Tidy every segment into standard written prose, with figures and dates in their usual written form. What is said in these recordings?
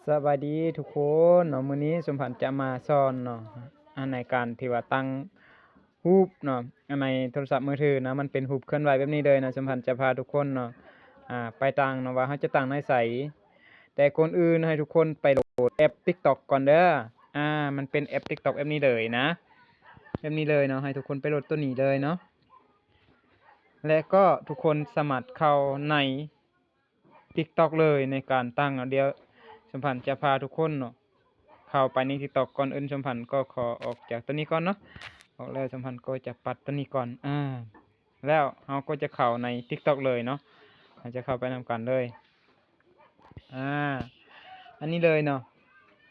สวัสดีทุกคนเนาะมื้อนี้สมพันธ์จะมาสอนเนาะในการที่ว่าตั้งรูปเนาะในโทรศัพท์มือถือนะมันเป็นรูปเคลื่อนไหวแบบนี้เลยนะสมพันธ์จะพาทุกคนเนาะไปตั้งเนาะว่าเราจะตั้งในไสแต่ก่อนอื่นให้ทุกคนไปโหลดแอป TikTok ก่อนเด้อมันเป็นแอป TikTok แอปนี้เลยนะแอปนี้เลยเนาะให้ทุกคนไปโหลดตัวนี้เลยเนาะและก็ทุกคนสามารถเข้าใน TikTok เลยในการตั้งเดี๋ยวสมพันธ์จะพาทุกคนเนาะเข้าไปใน TikTok ก่อนอื่นสมพันธ์ก็ขอออกจากตัวนี้ก่อนเนาะออกแล้วสมพันธ์ก็จะปัดตัวนี้ก่อนแล้วเราก็จะเข้าใน TikTok เลยเนาะเราจะเข้าไปนำกันเลยอันนี้เลยเนาะ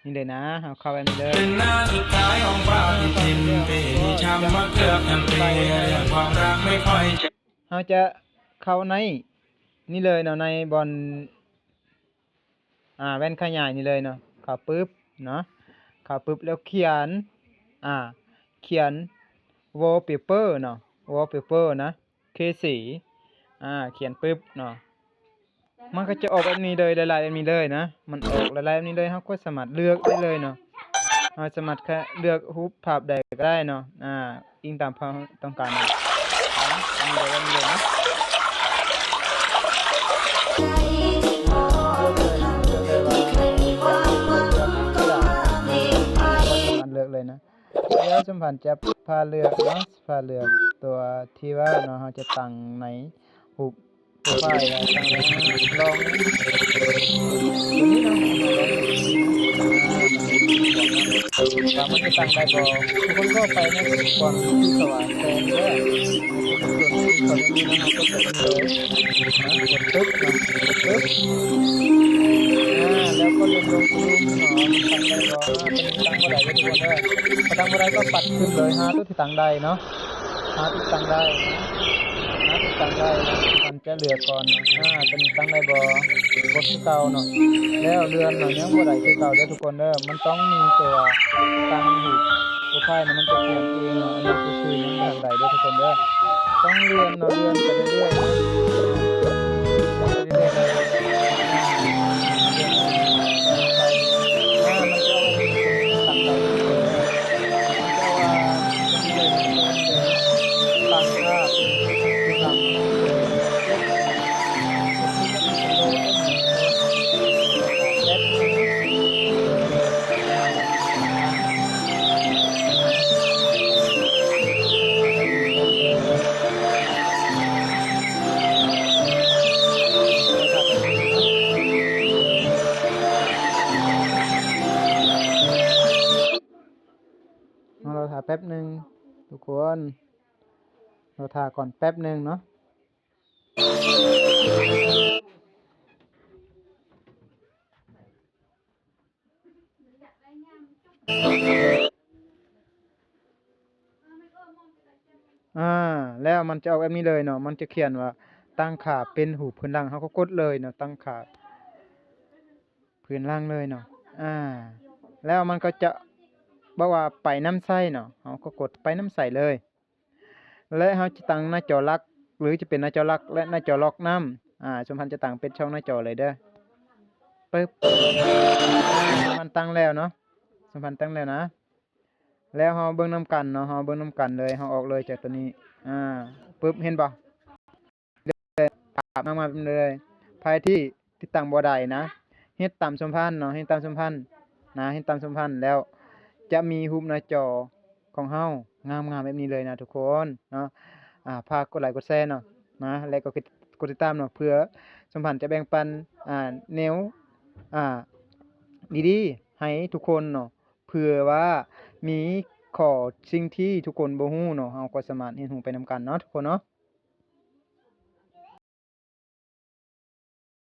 นี่เลยนะเราเข้าไปนี่เลยเป็นหน้าสุดท้ายของปฏิทินปีช้ำมาเกือบทั้งปีความรักไม่ค่อยเราจะเข้าในนี่เลยเนาะในบอลแว่นขยายนี่เลยเนาะเข้าปึ๊บเนาะเข้าปึ๊บแล้วเขียนเขียน wallpaper เนาะ wallpaper นะสีเขียนปึ๊บเนาะมันก็จะออกแบบนี้เลยลายๆแบบนี้เลยนะมันออกลายๆแบบนี้เลยเราก็สามารถเลือกได้เลยเนาะเราสามารถแค่เลือกรูปภาพใดก็ได้เนาะอิงตามความต้องการนะอันนี้เลยแบบนี้เลยนะเลือกเลยนะแล้วสมพันธ์จะพาเลือกเนาะพาเลือกตัวที่ว่าเนาะเราจะตั้งในรูปโปรไฟล์ตั้งลองตัวนี้เนาะว่ามันจะตั้งได้บ่ทุกคนก็ไปในก่อนที่สว่างแสงเด้อส่วนที่เขาจะมีนะครับก็จะเป็นเลยกดปึ๊บเนาะปึ๊บแล้วก็เลื่อนลงรูมเนาะตั้งได้บ่เป็นตั้งบ่ได้ทุกคนเด้อพอตั้งบ่ได้ก็ปัดขึ้นเลยหาตัวที่ตั้งได้เนาะหาที่ตั้งได้มันจะเหลือก่อนเป็นตั้งได้บ่กดคือเก่าเนาะแล้วเรือนเนาะยังบ่ได้คือเก่าเด้อทุกคนเด้อมันต้องมีตัวตั้งหูโปรไฟล์มันจะเปลี่ยนเองเนาะอันนี้คือยังบ่ทันได้เด้อทุกคนเด้อต้องเลื่อนเนาะเลื่อนไปเรื่อยๆนะไปเรื่อยๆเลยมันจะตั้งได้ตั้งค่าตั้งเราถ่ายแป๊บหนึ่งทุกคนเราถ่ายก่อนแป๊บหนึ่งเนาะแล้วมันจะออกแบบนี้เลยเนาะมันจะเขียนว่าตั้งค่าเป็นหูพื้นล่างเขาก็กดเลยเนาะตั้งค่าพื้นล่างเลยเนาะแล้วมันก็จะบอกว่าไปน้ำใสเนาะเขาก็กดไปน้ำใสเลยและเขาจะตั้งหน้าจอลักหรือจะเป็นหน้าจอลักและหน้าจอล็อกน้ำสมพันธ์จะตั้งเป็นช่องหน้าจอเลยเด้อปึ๊บมันตั้งแล้วเนาะสมพันธ์ตั้งแล้วนะแล้วเราเบิ่งนำกันเนาะเราเบิ่งนำกันเลยเราออกเลยจากตัวนี้ปึ๊บเห็นบ่มาเลยภายที่ตั้งบ่ได้นะเฮ็ดตามสมพันธ์เนาะเฮ็ดตามสมพันธ์เฮ็ดตามสมพันธ์แล้วจะมีรูปหน้าจอของเฮางามๆแบบนี้เลยนะทุกคนเนาะฝากกดไลค์กดแชร์เนาะแล้วก็กดติดตามเนาะเพื่อสมพันธ์จะแบ่งปันแนวดีๆให้ทุกคนเนาะเผื่อว่ามีสิ่งที่ทุกคนบ่ฮู้เนาะเราก็สามารถเรียนรู้ไปนำกันเนาะทุกคนเนาะ